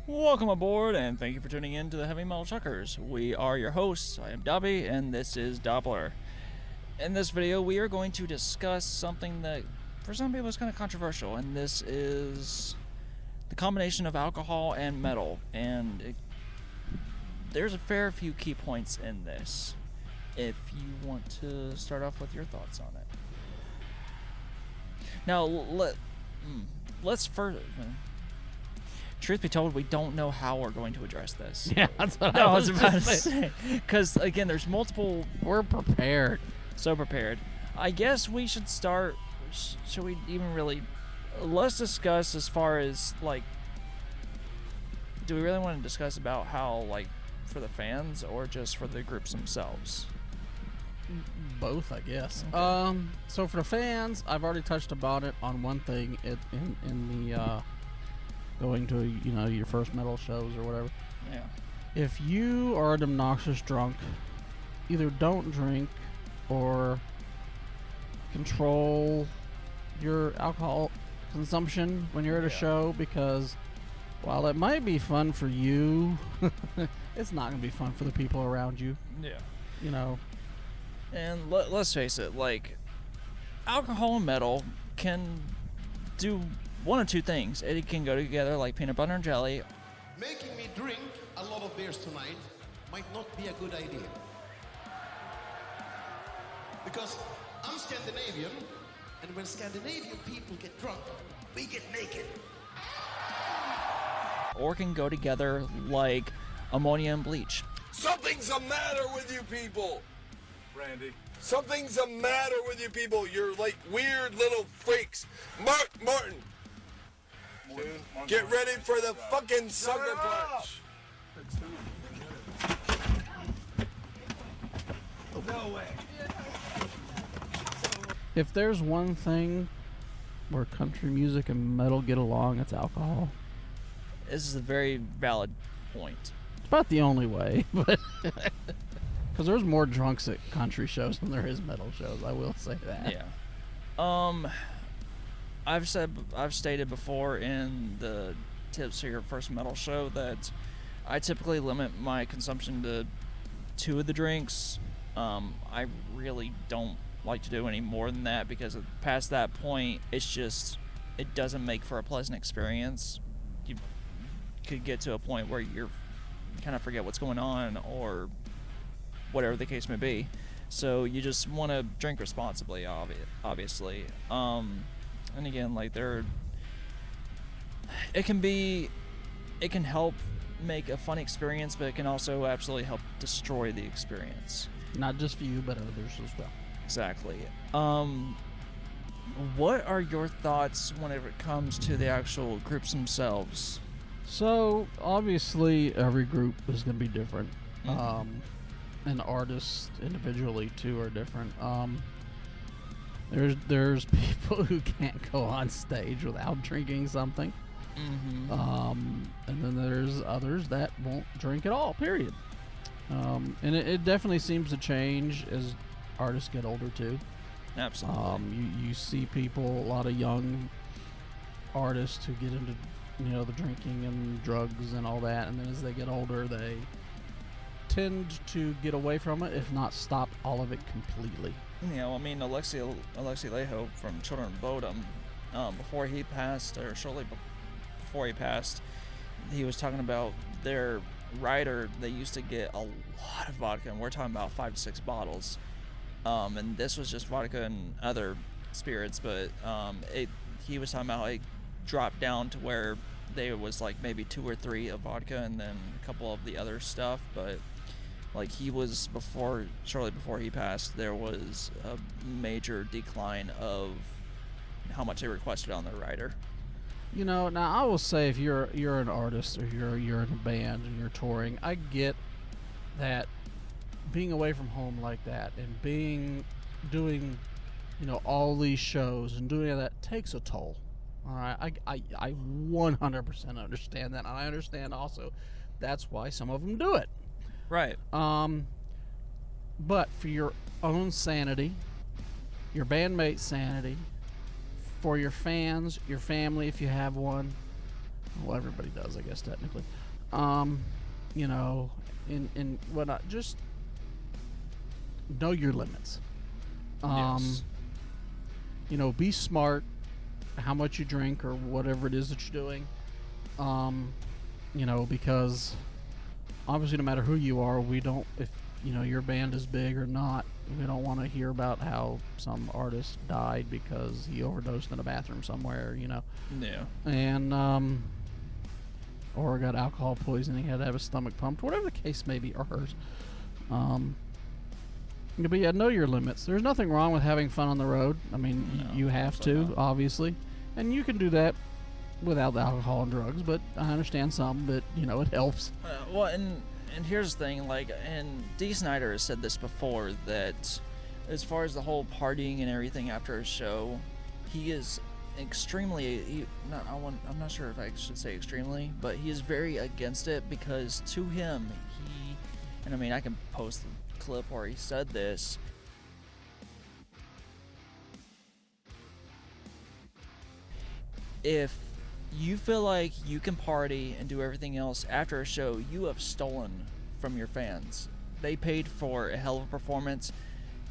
Welcome aboard, and thank you for tuning in to the Heavy Metal Truckers. We are your hosts. I am Dobby, and this is Doppler. In this video, we are going to discuss something that, for some people, is kind of controversial, and this is the combination of alcohol and metal. There's a fair few key points in this. If you want to start off with your thoughts on it. Now, let's first. Truth be told, we don't know how we're going to address this. Yeah, that's what I I was was about about to say. Because, again, there's multiple. We're prepared. So prepared. I guess we should start. Should we even really. Let's discuss as far as, like. Do we really want to discuss about how, like, for the fans or just for the groups themselves? Both, I guess. Okay. So for the fans, I've already touched about it on one thing in the going to your first metal shows or whatever. Yeah. If you are an obnoxious drunk, either don't drink or control your alcohol consumption when you're at a show, because while it might be fun for you, it's not going to be fun for the people around you. Yeah. You know. And let's face it, like, alcohol and metal can do one of two things. It can go together like peanut butter and jelly. Making me drink a lot of beers tonight might not be a good idea. Because I'm Scandinavian, and when Scandinavian people get drunk, we get naked. Or can go together like ammonia and bleach. Something's the matter with you people! Randy. Something's the matter with you people. You're like weird little freaks. Martin! Get ready for the fucking sucker punch! No way. If there's one thing where country music and metal get along, it's alcohol. This is a very valid point. It's about the only way, but because there's more drunks at country shows than there is metal shows, I will say that. Yeah. I've stated before in the tips for your first metal show that I typically limit my consumption to 2 of the drinks. I really don't like to do any more than that, because past that point, it doesn't make for a pleasant experience. You could get to a point where you kind of forget what's going on, or whatever the case may be. So you just want to drink responsibly, obviously. And again, like, it can help make a fun experience, but it can also absolutely help destroy the experience. Not just for you, but others as well. Exactly. What are your thoughts whenever it comes to the actual groups themselves? So obviously every group is going to be different. Mm-hmm. And artists individually too are different. There's people who can't go on stage without drinking something. Mm-hmm. And then there's others that won't drink at all, period. And it definitely seems to change as artists get older too. Absolutely. You see people, a lot of young artists who get into the drinking and drugs and all that, and then as they get older, they tend to get away from it, if not stop all of it completely. I mean, Alexei Laiho from Children of Bodom, before he passed, or shortly before he passed, he was talking about their rider. They used to get a lot of vodka, and we're talking about 5 to 6 bottles. And this was just vodka and other spirits, but he was talking about it dropped down to where there was like maybe 2 or 3 of vodka and then a couple of the other stuff. But like, shortly before he passed, there was a major decline of how much they requested on their rider. Now I will say, if you're an artist or you're in a band and you're touring, I get that being away from home like that and doing all these shows and doing that takes a toll. All right, I 100% understand that, and I understand also that's why some of them do it. Right. But for your own sanity, your bandmate's sanity, for your fans, your family if you have one, Well, everybody does, I guess, technically. You know, in whatnot, just know your limits. Yes. You know, be smart how much you drink or whatever it is that you're doing. You know, because obviously no matter who you are, we don't, if, you know, your band is big or not, we don't want to hear about how some artist died because he overdosed in a bathroom somewhere, you know. Yeah. And, or got alcohol poisoning, had to have his stomach pumped, whatever the case may be, or hers. But yeah, know your limits. There's nothing wrong with having fun on the road. I mean, No, you have to, absolutely not. obviously. And you can do that without the alcohol and drugs, but I understand some that, you know, it helps. Well, and here's the thing, like, and Dee Snider has said this before, that as far as the whole partying and everything after a show, he is extremely, I'm not sure if I should say extremely, but he is very against it, because to him, and I mean, I can post the clip where he said this, if you feel like you can party and do everything else after a show, you have stolen from your fans. They paid for a hell of a performance.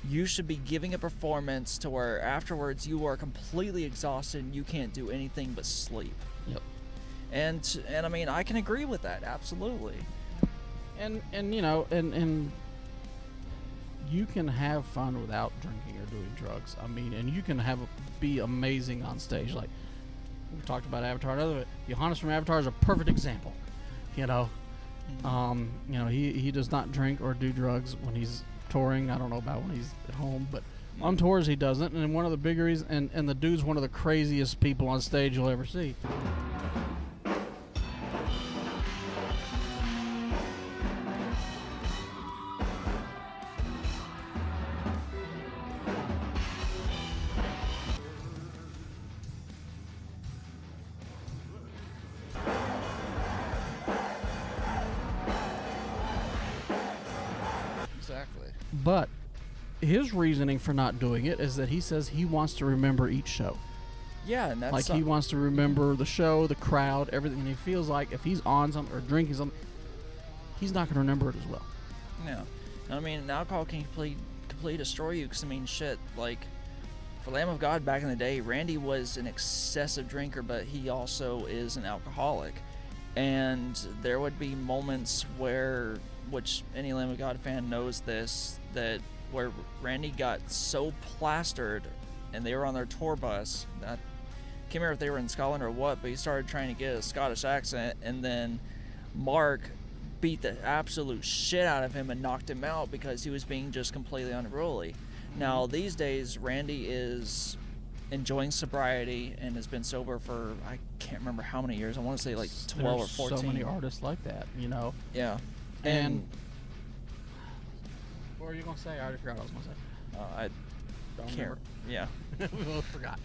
You should be giving a performance to where afterwards you are completely exhausted and you can't do anything but sleep. Yep. And I mean, I can agree with that, absolutely. And you know, and you can have fun without drinking or doing drugs. I mean, and you can be amazing on stage. Like, we talked about Avatar. Another, Johannes from Avatar is a perfect example. You know, you know, he does not drink or do drugs when he's touring. I don't know about when he's at home, but on tours he doesn't. And one of the bigger reasons, and the dude's one of the craziest people on stage you'll ever see. Exactly. But his reasoning for not doing it is that he says he wants to remember each show. Yeah, and that's Like, he wants to remember the show, the crowd, everything. And he feels like if he's on something or drinking something, he's not going to remember it as well. Yeah. I mean, alcohol can completely destroy you, because, I mean, shit, like, for Lamb of God back in the day, Randy was an excessive drinker, but he also is an alcoholic. And there would be moments where, which any Lamb of God fan knows this, that where Randy got so plastered, and they were on their tour bus, I can't remember if they were in Scotland or what, but he started trying to get a Scottish accent, and then Mark beat the absolute shit out of him and knocked him out because he was being just completely unruly. Now, these days, Randy is enjoying sobriety and has been sober for, I can't remember how many years. I want to say like 12 There's or 14. so many artists like that, you know. Yeah. And what were you going to say? I already forgot what I was going to say. I Don't can't. remember. Yeah. We both forgot.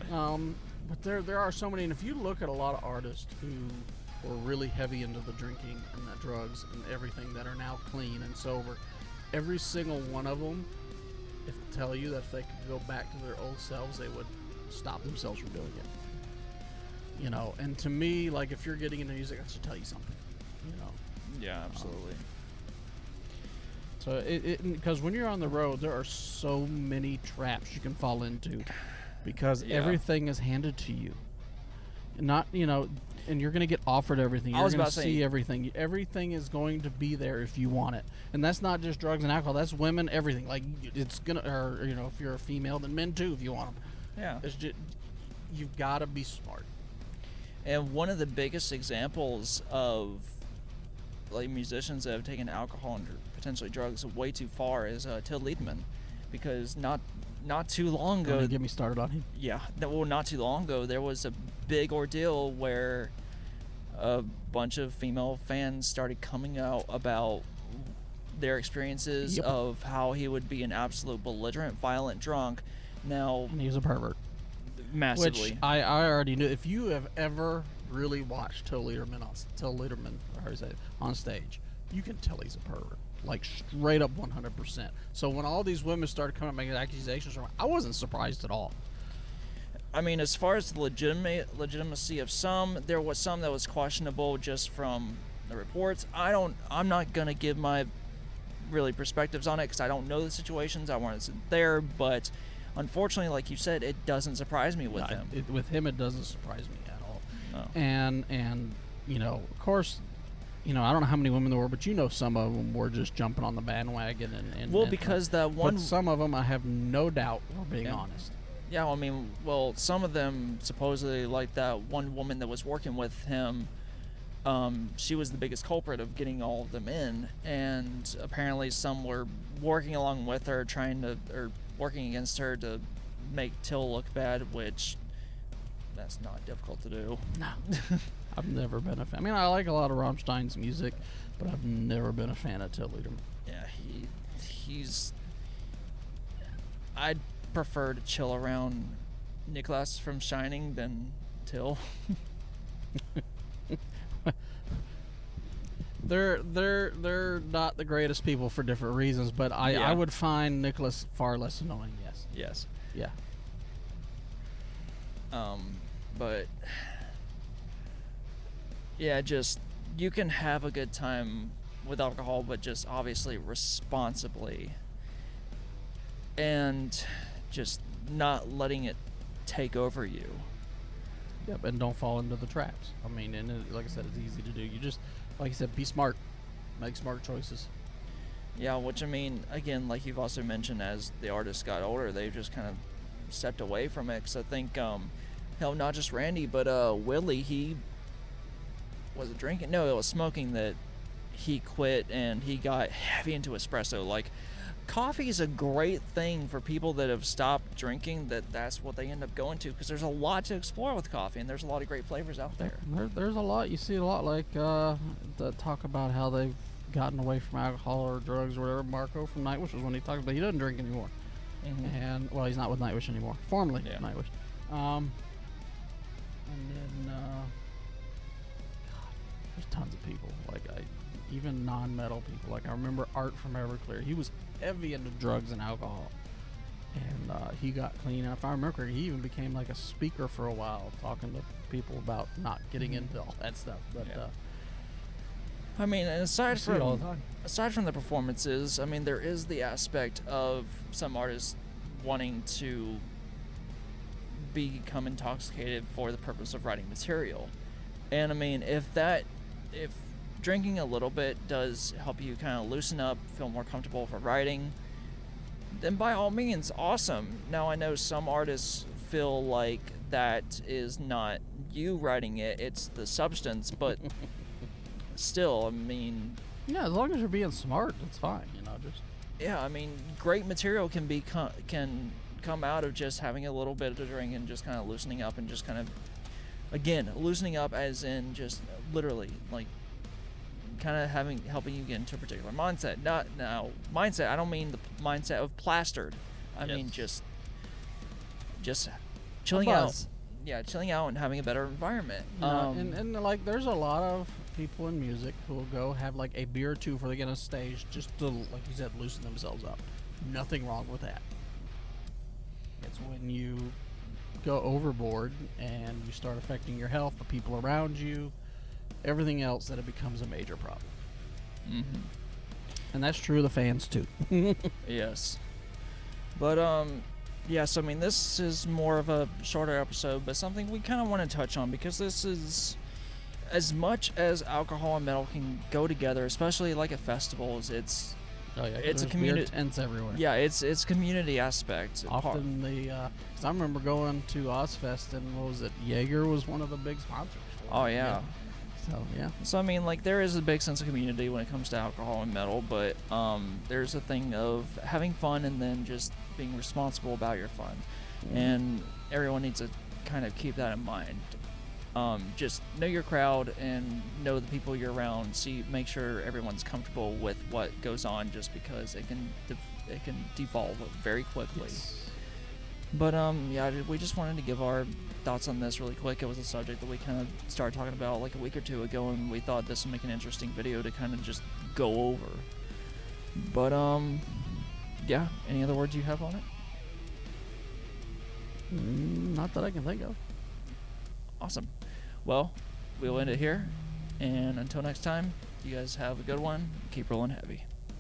But there are so many, and if you look at a lot of artists who were really heavy into the drinking and the drugs and everything that are now clean and sober, every single one of them, if tell you that if they could go back to their old selves, they would stop themselves from doing it. You know, and to me, like, if you're getting into music, that should tell you something. You know. Yeah, absolutely. So because when you're on the road, there are so many traps you can fall into, because Yeah. everything is handed to you. Not, you know, and you're gonna get offered everything. I You're was gonna about to say- see everything. Everything is going to be there if you want it, and that's not just drugs and alcohol. That's women, everything. Like, it's gonna, or you know, if you're a female, then men too, if you want them. Yeah. It's just, you've got to be smart. And one of the biggest examples of like musicians that have taken alcohol and potentially drugs way too far is Till Lindemann, because not too long Don't ago, even get me started on him. yeah, well, not too long ago, there was a big ordeal where a bunch of female fans started coming out about their experiences Yep. of how he would be an absolute belligerent, violent drunk. Now, And he was a pervert. massively. Which I already knew. If you have ever really watched Till Lindemann, or how do you say it, on stage, you can tell he's a pervert. Like, straight up 100%. So when all these women started coming up making accusations, I wasn't surprised at all. I mean, as far as the legitimacy of some, there was some that was questionable just from the reports. I'm not gonna give my really perspectives on it because I don't know the situations. I wasn't there, but unfortunately, like you said, it doesn't surprise me with him. With him, it doesn't surprise me at all. No. And you know, of course, you know, I don't know how many women there were, but you know, some of them were just jumping on the bandwagon and because that one, but some of them, I have no doubt, were being Yeah. honest. yeah, I mean, well, some of them supposedly, like that one woman that was working with him, she was the biggest culprit of getting all of them in, and apparently some were working along with her, or working against her to make Till look bad, which that's not difficult to do. No. I've never been a fan. I mean, I like a lot of Rammstein's music, but I've never been a fan of Till Lindemann. Yeah, he's. I'd prefer to chill around Niklas from Shining than Till. They're not the greatest people for different reasons, but I Yeah. would find Nicholas far less annoying. Yes. Yes. Yeah. But yeah, just you can have a good time with alcohol, but just obviously responsibly, and just not letting it take over you. Yep. And don't fall into the traps. I mean, and like I said, it's easy to do. You just, like I said, be smart, make smart choices. Yeah, which I mean, again, like you've also mentioned, as the artists got older, they've just kind of stepped away from it. Because I think, hell, not just Randy, but Willie, he was it drinking? No, it was smoking that he quit, and he got heavy into espresso. Like, coffee is a great thing for people that have stopped drinking. That's what they end up going to, because there's a lot to explore with coffee, and there's a lot of great flavors out there. There's a lot. You see a lot, like that talk about how they've gotten away from alcohol or drugs or whatever. Marco from Nightwish was when he talked about he doesn't drink anymore. Mm-hmm. And well, he's not with Nightwish anymore. Formerly Yeah. Nightwish. And then God, there's tons of people like even non-metal people. Like I remember Art from Everclear. He was heavy into drugs and alcohol, and he got clean. And if I remember correctly, he even became like a speaker for a while, talking to people about not getting into all that stuff. But Yeah. I mean, and aside see it all the from time. aside from the performances, I mean, there is the aspect of some artists wanting to become intoxicated for the purpose of writing material. And I mean, if drinking a little bit does help you kind of loosen up, feel more comfortable for writing, then by all means, awesome. Now, I know some artists feel like that is not you writing it, it's the substance, but still, I mean, Yeah, as long as you're being smart, it's fine. You know, just yeah, I mean, great material can come out of just having a little bit of drink and just kind of loosening up, and just kind of, again, loosening up as in just literally like kind of helping you get into a particular mindset. Not now mindset, I don't mean the mindset of plastered. I mean just chilling out. buzz. Yeah, chilling out and having a better environment. You know, and like there's a lot of people in music who will go have like a beer or two before they get on stage just to, like you said, loosen themselves up. Nothing wrong with that. It's when you go overboard and you start affecting your health, the people around you, everything else, that it becomes a major problem. Mhm. And that's true of the fans too. Yes. But yes, I mean, this is more of a shorter episode, but something we kind of want to touch on, because this is, as much as alcohol and metal can go together, especially like at festivals, it's Oh yeah, It's a there's communi- weird tents everywhere. yeah, it's community aspect. Often because I remember going to Ozfest, and what was it? Jaeger was one of the big sponsors. for Oh it. yeah. So yeah. So I mean, like, there is a big sense of community when it comes to alcohol and metal, but there's a thing of having fun and then just being responsible about your fun, and everyone needs to kind of keep that in mind. Just know your crowd and know the people you're around. Make sure everyone's comfortable with what goes on, just because it can devolve very quickly. But yeah, we just wanted to give our thoughts on this really quick. It was a subject that we kind of started talking about like a week or two ago, and we thought this would make an interesting video to kind of just go over. But yeah, any other words you have on it? Not that I can think of. Awesome. Well, we'll end it here. And until next time, you guys have a good one. Keep rolling heavy.